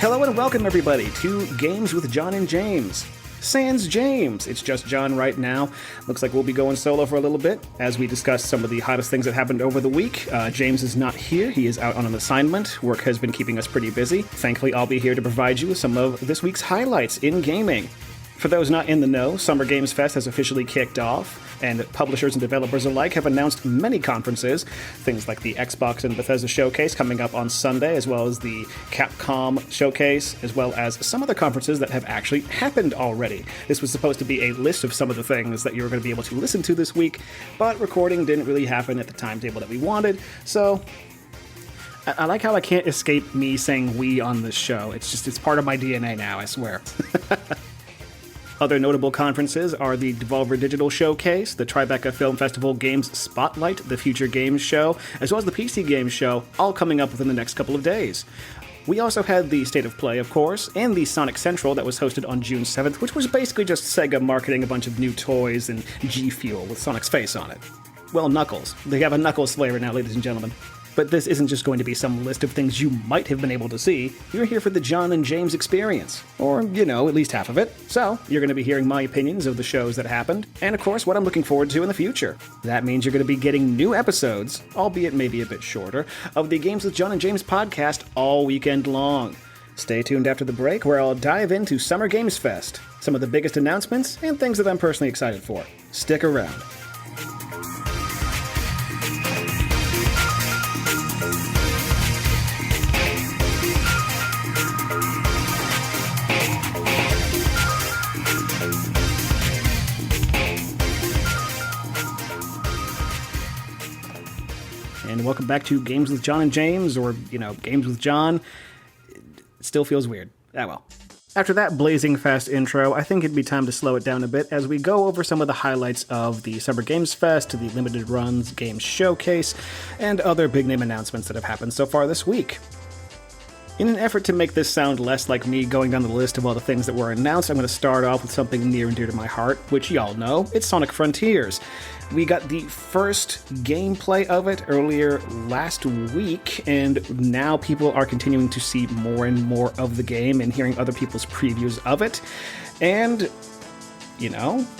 Hello and welcome everybody to Games with John and James. Sans James. It's just John right now. Looks like we'll be going solo for a little bit as we discuss some of the hottest things that happened over the week. James is not here. He is out on an assignment. Work has been keeping us pretty busy. Thankfully, I'll be here to provide you with some of this week's highlights in gaming. For those not in the know, Summer Games Fest has officially kicked off, and publishers and developers alike have announced many conferences, things like the Xbox and Bethesda Showcase coming up on Sunday, as well as the Capcom Showcase, as well as some other conferences that have actually happened already. This was supposed to be a list of some of the things that you were going to be able to listen to this week, but recording didn't really happen at the timetable that we wanted, so I like how I can't escape me saying we on this show. It's part of my DNA now, I swear. Other notable conferences are the Devolver Digital Showcase, the Tribeca Film Festival Games Spotlight, the Future Games Show, as well as the PC Games Show, all coming up within the next couple of days. We also had the State of Play, of course, and the Sonic Central that was hosted on June 7th, which was basically just Sega marketing a bunch of new toys and G Fuel with Sonic's face on it. Well, Knuckles. They have a Knuckles flavor now, ladies and gentlemen. But this isn't just going to be some list of things you might have been able to see. You're here for the John and James experience. Or, at least half of it. So, you're going to be hearing my opinions of the shows that happened, and of course, what I'm looking forward to in the future. That means you're going to be getting new episodes, albeit maybe a bit shorter, of the Games with John and James podcast all weekend long. Stay tuned after the break, where I'll dive into Summer Games Fest, some of the biggest announcements, and things that I'm personally excited for. Stick around. And welcome back to Games with John and James, or, Games with John. It still feels weird. Well. After that blazing fast intro, I think it'd be time to slow it down a bit as we go over some of the highlights of the Summer Games Fest, the Limited Runs Games Showcase, and other big-name announcements that have happened so far this week. In an effort to make this sound less like me going down the list of all the things that were announced, I'm going to start off with something near and dear to my heart, which y'all know, it's Sonic Frontiers. We got the first gameplay of it earlier last week, and now people are continuing to see more and more of the game and hearing other people's previews of it. And,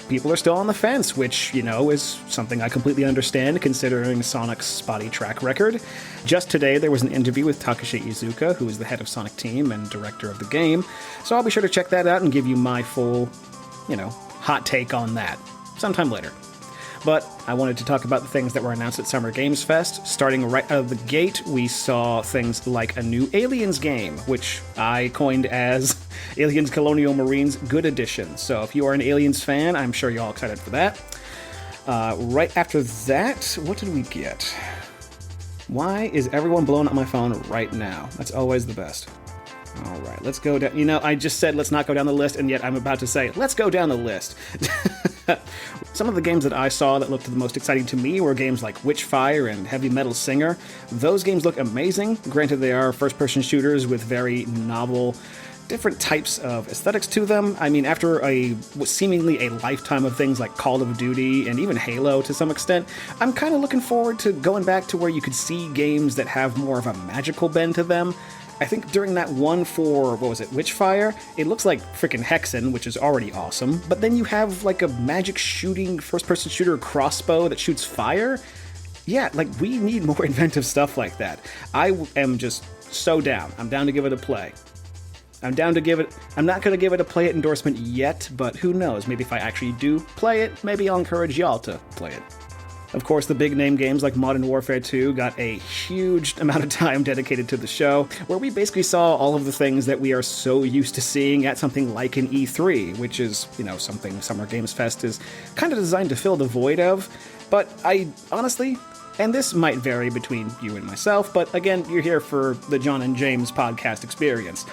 people are still on the fence, which, is something I completely understand considering Sonic's spotty track record. Just today, there was an interview with Takashi Iizuka, who is the head of Sonic Team and director of the game, so I'll be sure to check that out and give you my full, hot take on that sometime later. But I wanted to talk about the things that were announced at Summer Games Fest. Starting right out of the gate, we saw things like a new Aliens game, which I coined as Aliens Colonial Marines Good Edition. So if you are an Aliens fan, I'm sure you're all excited for that. Right after that, what did we get? Why is everyone blowing up my phone right now? That's always the best. All right, let's go down. I just said let's not go down the list, and yet I'm about to say, let's go down the list. Some of the games that I saw that looked the most exciting to me were games like Witchfire and Heavy Metal Singer. Those games look amazing. Granted, they are first-person shooters with very novel, different types of aesthetics to them. I mean, after seemingly a lifetime of things like Call of Duty and even Halo to some extent, I'm kind of looking forward to going back to where you could see games that have more of a magical bend to them. I think during that one for, Witchfire, it looks like frickin' Hexen, which is already awesome, but then you have like a magic shooting first-person shooter crossbow that shoots fire? Yeah, we need more inventive stuff like that. I am just so down. I'm down to give it a play. I'm not going to give it a play it endorsement yet, but who knows, maybe if I actually do play it, maybe I'll encourage y'all to play it. Of course, the big-name games like Modern Warfare 2 got a huge amount of time dedicated to the show, where we basically saw all of the things that we are so used to seeing at something like an E3, which is, something Summer Games Fest is kind of designed to fill the void of. But I honestly, and this might vary between you and myself, but again, you're here for the John and James podcast experience.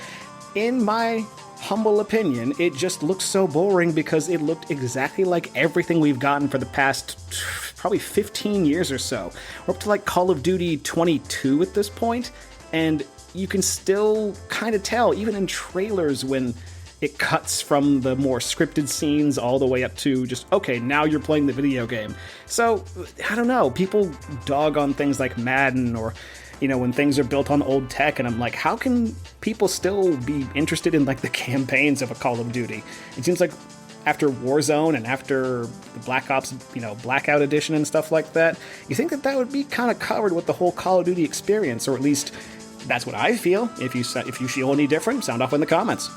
In my humble opinion, it just looks so boring because it looked exactly like everything we've gotten for the past probably 15 years or so. We're up to Call of Duty 22 at this point, and you can still kind of tell, even in trailers, when it cuts from the more scripted scenes all the way up to just, okay, now you're playing the video game. So, I don't know, people dog on things like Madden or when things are built on old tech, and I'm like, how can people still be interested in, like, the campaigns of a Call of Duty? It seems like after Warzone and after the Black Ops, Blackout Edition and stuff like that, you think that would be kind of covered with the whole Call of Duty experience, or at least that's what I feel. If you feel any different, sound off in the comments.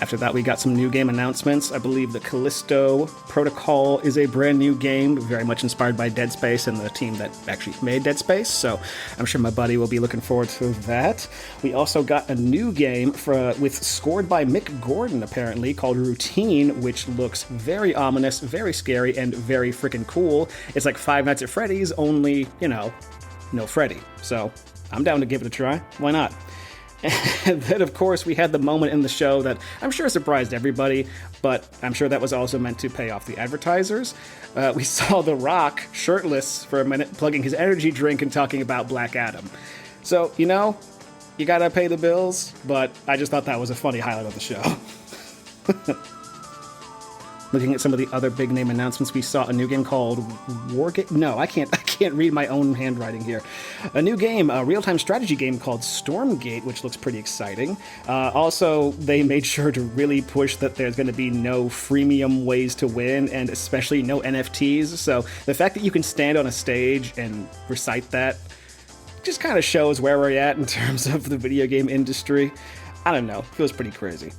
After that, we got some new game announcements. I believe the Callisto Protocol is a brand new game, very much inspired by Dead Space and the team that actually made Dead Space, so I'm sure my buddy will be looking forward to that. We also got a new game scored by Mick Gordon, apparently, called Routine, which looks very ominous, very scary, and very freaking cool. It's like Five Nights at Freddy's, only, no Freddy. So I'm down to give it a try. Why not? And then, of course, we had the moment in the show that I'm sure surprised everybody, but I'm sure that was also meant to pay off the advertisers. We saw The Rock shirtless for a minute, plugging his energy drink and talking about Black Adam. So, you gotta pay the bills, but I just thought that was a funny highlight of the show. Looking at some of the other big name announcements, we saw a new game called Wargame. No, I can't read my own handwriting here. A new game, a real-time strategy game called Stormgate, which looks pretty exciting. Also, they made sure to really push that there's going to be no freemium ways to win, and especially no NFTs. So the fact that you can stand on a stage and recite that just kind of shows where we're at in terms of the video game industry. I don't know, feels pretty crazy.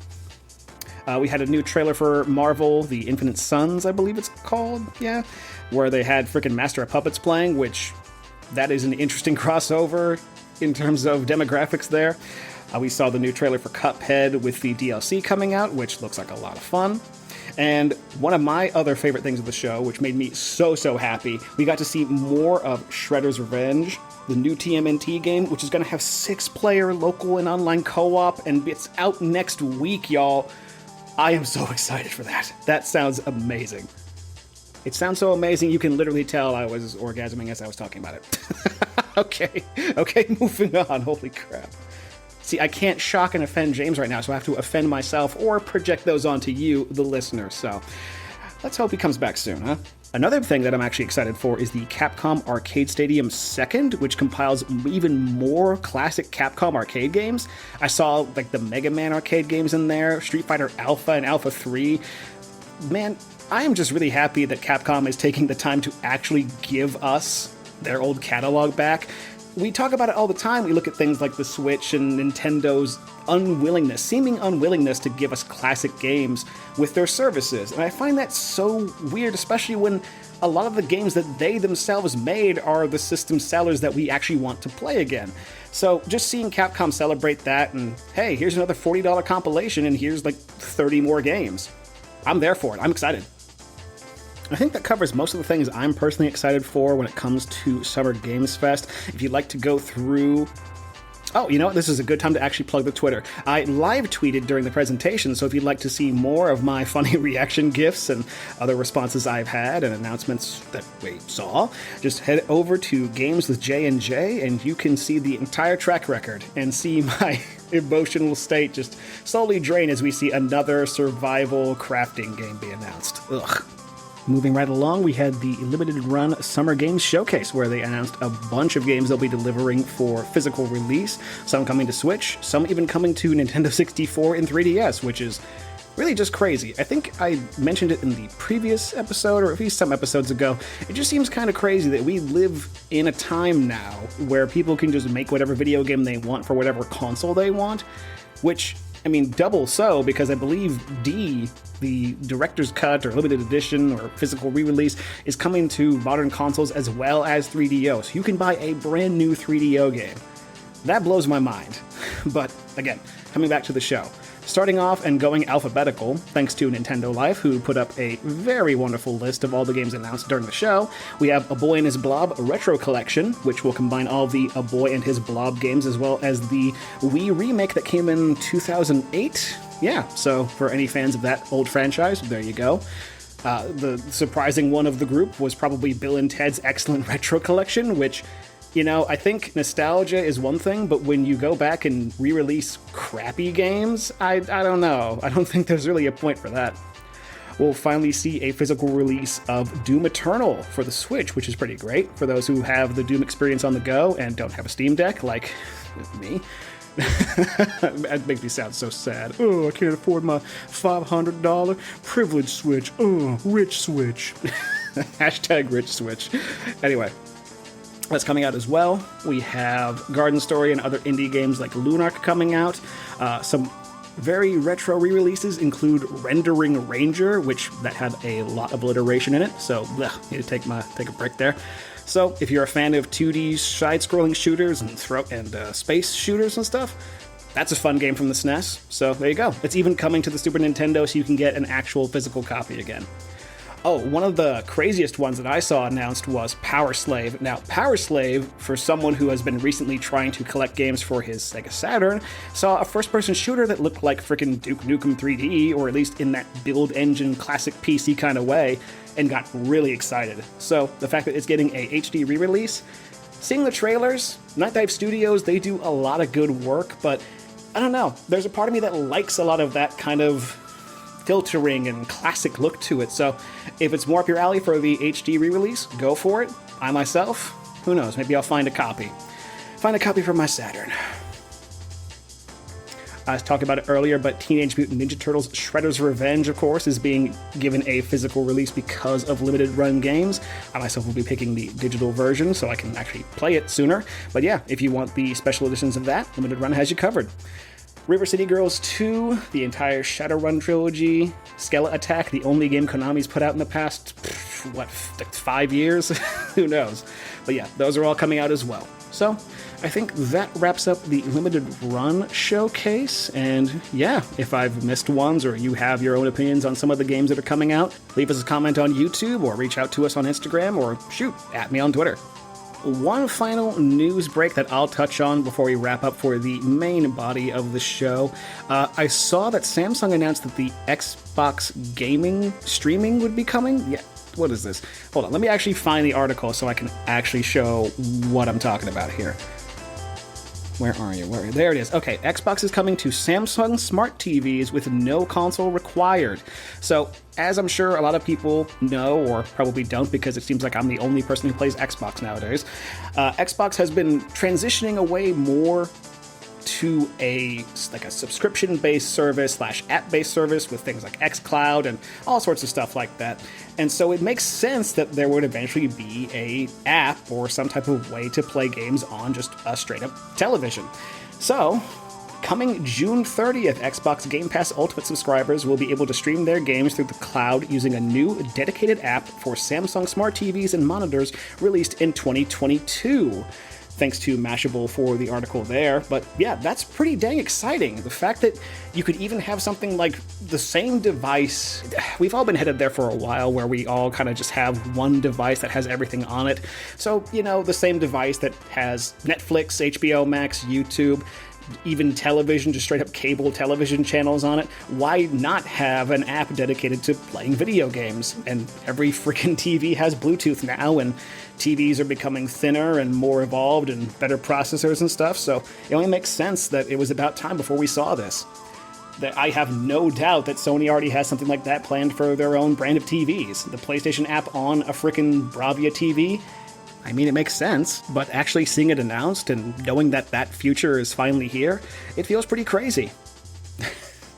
We had a new trailer for Marvel, The Infinite Sons, I believe it's called, where they had freaking Master of Puppets playing, which that is an interesting crossover in terms of demographics there. We saw the new trailer for Cuphead with the DLC coming out, which looks like a lot of fun. And one of my other favorite things of the show, which made me so happy, we got to see more of Shredder's Revenge, the new TMNT game, which is going to have 6-player local and online co-op, and it's out next week, y'all. I am so excited for that. That sounds amazing. It sounds so amazing, you can literally tell I was orgasming as I was talking about it. Okay, moving on. Holy crap. See, I can't shock and offend James right now, so I have to offend myself or project those onto you, the listener. So let's hope he comes back soon, huh? Another thing that I'm actually excited for is the Capcom Arcade Stadium 2nd, which compiles even more classic Capcom arcade games. I saw like the Mega Man arcade games in there, Street Fighter Alpha and Alpha 3. Man, I am just really happy that Capcom is taking the time to actually give us their old catalog back. We talk about it all the time. We look at things like the Switch and Nintendo's seeming unwillingness to give us classic games with their services. And I find that so weird, especially when a lot of the games that they themselves made are the system sellers that we actually want to play again. So just seeing Capcom celebrate that and, hey, here's another $40 compilation and here's like 30 more games. I'm there for it. I'm excited. I think that covers most of the things I'm personally excited for when it comes to Summer Games Fest. If you'd like to go through... Oh, you know what? This is a good time to actually plug the Twitter. I live tweeted during the presentation, so if you'd like to see more of my funny reaction GIFs and other responses I've had and announcements that we saw, just head over to Games with J&J and you can see the entire track record and see my emotional state just slowly drain as we see another survival crafting game be announced. Ugh. Moving right along, we had the limited run Summer Games Showcase, where they announced a bunch of games they'll be delivering for physical release, some coming to Switch, some even coming to Nintendo 64 and 3DS, which is really just crazy. I think I mentioned it in the previous episode, or at least some episodes ago. It just seems kind of crazy that we live in a time now where people can just make whatever video game they want for whatever console they want, which... I mean, double so, because I believe the Director's Cut or Limited Edition or physical re-release is coming to modern consoles as well as 3DO. So you can buy a brand new 3DO game. That blows my mind. But again, coming back to the show. Starting off and going alphabetical, thanks to Nintendo Life, who put up a very wonderful list of all the games announced during the show. We have A Boy and His Blob Retro Collection, which will combine all the A Boy and His Blob games, as well as the Wii remake that came in 2008. Yeah, so for any fans of that old franchise, there you go. The surprising one of the group was probably Bill and Ted's Excellent Retro Collection, which... You know, I think nostalgia is one thing, but when you go back and re-release crappy games, I don't know. I don't think there's really a point for that. we'll finally see a physical release of Doom Eternal for the Switch, which is pretty great for those who have the Doom experience on the go and don't have a Steam Deck, like me. That makes me sound so sad. Oh, I can't afford my $500 privilege Switch. Oh, rich Switch. Hashtag rich Switch. Anyway, that's coming out as well. We have Garden Story and other indie games like Lunark coming out. Some very retro re-releases include Rendering Ranger, which that had a lot of alliteration in it, so need to take a break there. So if you're a fan of 2D side-scrolling shooters and space shooters and stuff, that's a fun game from the SNES. So there you go. It's even coming to the Super Nintendo, so you can get an actual physical copy again. Oh, one of the craziest ones that I saw announced was Power Slave. Now, Power Slave, for someone who has been recently trying to collect games for his Sega Saturn, saw a first-person shooter that looked like frickin' Duke Nukem 3D, or at least in that build engine classic PC kind of way, and got really excited. So, the fact that it's getting a HD re-release, seeing the trailers, Night Dive Studios, they do a lot of good work, but I don't know, there's a part of me that likes a lot of that kind of filtering and classic look to it, so if it's more up your alley for the HD re-release, go for it. I myself, who knows, maybe I'll find a copy. Find a copy for my Saturn. I was talking about it earlier, but Teenage Mutant Ninja Turtles Shredder's Revenge, of course, is being given a physical release because of limited run games. I myself will be picking the digital version so I can actually play it sooner, but yeah, if you want the special editions of that, limited run has you covered. River City Girls 2, the entire Shadowrun trilogy, Skella Attack, the only game Konami's put out in the past, 5 years? Who knows? But yeah, those are all coming out as well. So, I think that wraps up the limited run showcase, and yeah, if I've missed ones or you have your own opinions on some of the games that are coming out, leave us a comment on YouTube or reach out to us on Instagram or shoot, at me on Twitter. One final news break that I'll touch on before we wrap up for the main body of the show. I saw that Samsung announced that the Xbox gaming streaming would be coming. Yeah, what is this? Hold on, let me actually find the article so I can actually show what I'm talking about here. Where are you? There it is. Okay, Xbox is coming to Samsung Smart TVs with no console required. So, as I'm sure a lot of people know, or probably don't because it seems like I'm the only person who plays Xbox nowadays, Xbox has been transitioning away more to a subscription-based service / app-based service with things like xCloud and all sorts of stuff like that. And so it makes sense that there would eventually be a app or some type of way to play games on just a straight-up television. So, coming June 30th, Xbox Game Pass Ultimate subscribers will be able to stream their games through the cloud using a new dedicated app for Samsung Smart TVs and monitors released in 2022. Thanks to Mashable for the article there. But yeah, that's pretty dang exciting. The fact that you could even have something like the same device. We've all been headed there for a while where we all kind of just have one device that has everything on it. So, the same device that has Netflix, HBO Max, YouTube, even television, just straight up cable television channels on it. Why not have an app dedicated to playing video games? And every freaking TV has Bluetooth now, and TVs are becoming thinner and more evolved and better processors and stuff, so it only makes sense that it was about time before we saw this. That I have no doubt that Sony already has something like that planned for their own brand of TVs. The PlayStation app on a freaking Bravia TV, I mean, it makes sense, but actually seeing it announced and knowing that that future is finally here, it feels pretty crazy.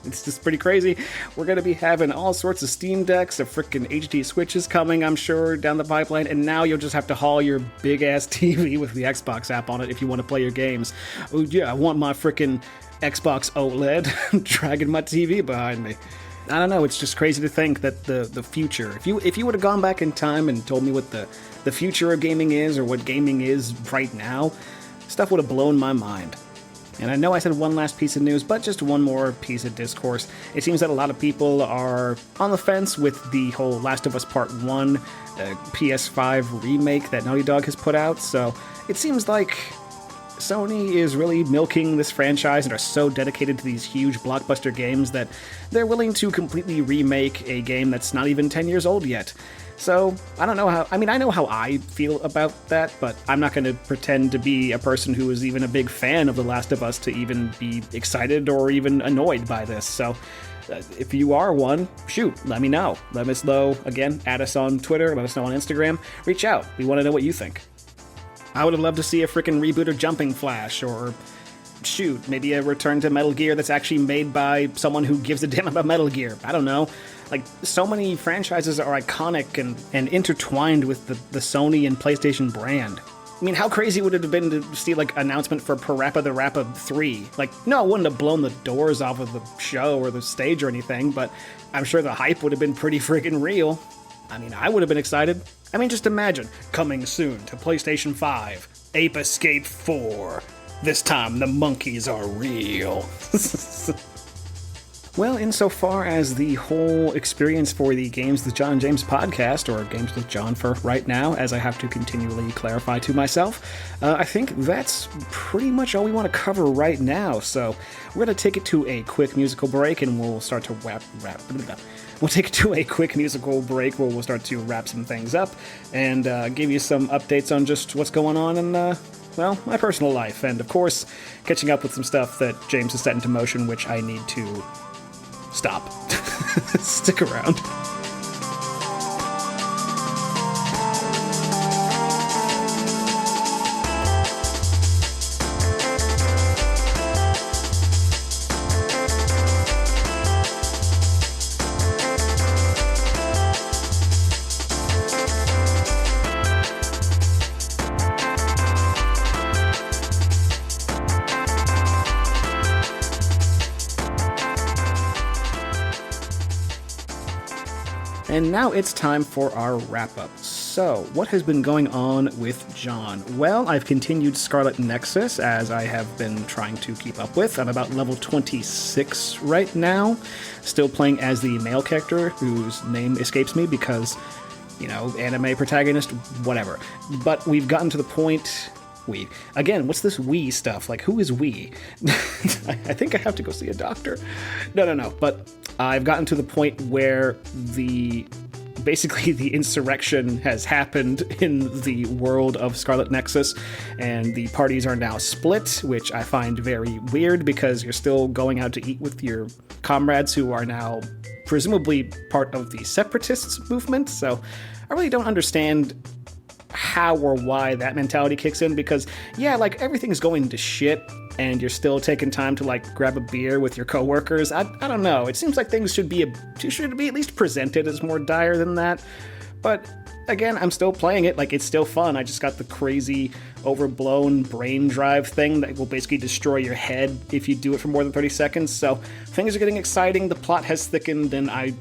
It's just pretty crazy. We're going to be having all sorts of Steam Decks, of freaking HD Switches coming, I'm sure, down the pipeline, and now you'll just have to haul your big-ass TV with the Xbox app on it if you want to play your games. Oh yeah, I want my freaking Xbox OLED dragging my TV behind me. I don't know, it's just crazy to think that the future, if you would have gone back in time and told me what the future of gaming is, or what gaming is right now, stuff would have blown my mind. And I know I said one last piece of news, but just one more piece of discourse. It seems that a lot of people are on the fence with the whole Last of Us Part 1 PS5 Remake that Naughty Dog has put out, so it seems like Sony is really milking this franchise and are so dedicated to these huge blockbuster games that they're willing to completely remake a game that's not even 10 years old yet. So, I don't know I know how I feel about that, but I'm not going to pretend to be a person who is even a big fan of The Last of Us to even be excited or even annoyed by this. So, If you are one, shoot, let me know. Let us know, again, add us on Twitter, let us know on Instagram. Reach out. We want to know what you think. I would have loved to see a freaking reboot of Jumping Flash, or shoot, maybe a return to Metal Gear that's actually made by someone who gives a damn about Metal Gear. I don't know. Like, so many franchises are iconic and intertwined with the Sony and PlayStation brand. I mean, how crazy would it have been to see, like, announcement for Parappa the Rappa 3? Like, no, it wouldn't have blown the doors off of the show or the stage or anything, but I'm sure the hype would have been pretty friggin' real. I mean, I would have been excited. I mean, just imagine, coming soon to PlayStation 5, Ape Escape 4. This time the monkeys are real. Well, insofar as the whole experience for the Games with John and James podcast, or Games with John for right now, as I have to continually clarify to myself, I think that's pretty much all we want to cover right now. So we're going to take it to a quick musical break, and we'll start to We'll take it to a quick musical break where we'll start to wrap some things up and give you some updates on just what's going on in, well, my personal life. And, of course, catching up with some stuff that James has set into motion, which I need to stop. Stick around. And now it's time for our wrap-up. So, what has been going on with John? Well, I've continued Scarlet Nexus, as I have been trying to keep up with. I'm about level 26 right now, still playing as the male character, whose name escapes me because, you know, anime protagonist, whatever. But we've gotten to the point... Again, what's this we stuff? Like, who is we? I think I have to go see a doctor. No. But I've gotten to the point where basically the insurrection has happened in the world of Scarlet Nexus, and the parties are now split, which I find very weird because you're still going out to eat with your comrades who are now presumably part of the Separatists movement. So I really don't understand how or why that mentality kicks in, because yeah, like, everything's going to shit and you're still taking time to, like, grab a beer with your coworkers. I don't know. It seems like things should be at least presented as more dire than that. But again, I'm still playing it. Like, it's still fun. I just got the crazy overblown brain drive thing that will basically destroy your head if you do it for more than 30 seconds. So things are getting exciting. The plot has thickened, and I'm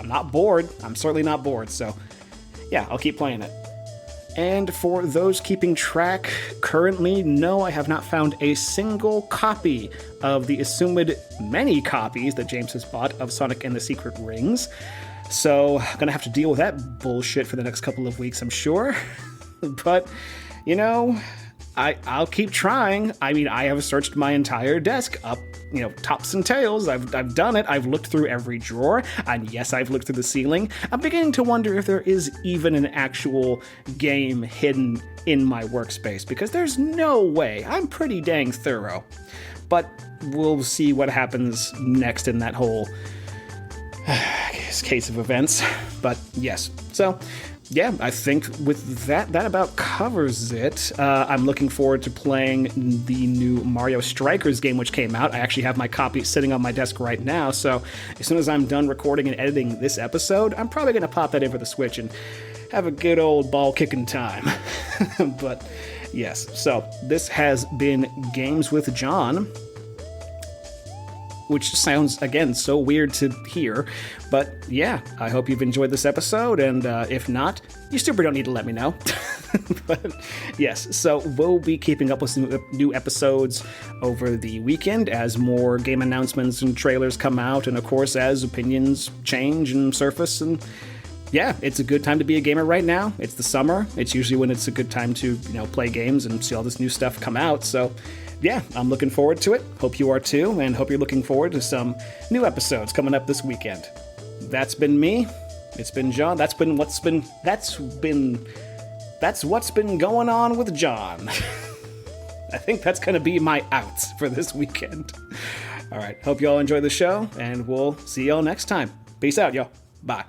not bored. I'm certainly not bored. So yeah, I'll keep playing it. And for those keeping track, currently, no, I have not found a single copy of the assumed many copies that James has bought of Sonic and the Secret Rings. So I'm gonna have to deal with that bullshit for the next couple of weeks, I'm sure. But, you know, I'll keep trying. I mean, I have searched my entire desk up, you know, tops and tails. I've done it. I've looked through every drawer, and yes, I've looked through the ceiling. I'm beginning to wonder if there is even an actual game hidden in my workspace, because there's no way. I'm pretty dang thorough. But we'll see what happens next in that whole case of events. But yes, so yeah, I think with that about covers it. I'm looking forward to playing the new Mario Strikers game, which came out. I actually have my copy sitting on my desk right now, so as soon as I'm done recording and editing this episode, I'm probably going to pop that in for the Switch and have a good old ball-kicking time. But yes, so this has been Games with John, which sounds, again, so weird to hear. But yeah, I hope you've enjoyed this episode, and if not, you super don't need to let me know. But yes, so we'll be keeping up with some new episodes over the weekend as more game announcements and trailers come out, and of course as opinions change and surface. And yeah, it's a good time to be a gamer right now. It's the summer. It's usually when it's a good time to, you know, play games and see all this new stuff come out. So yeah, I'm looking forward to it. Hope you are too, and hope you're looking forward to some new episodes coming up this weekend. That's been me. It's been John. That's what's been going on with John. I think that's going to be my outs for this weekend. All right, hope you all enjoy the show, and we'll see y'all next time. Peace out, y'all. Bye.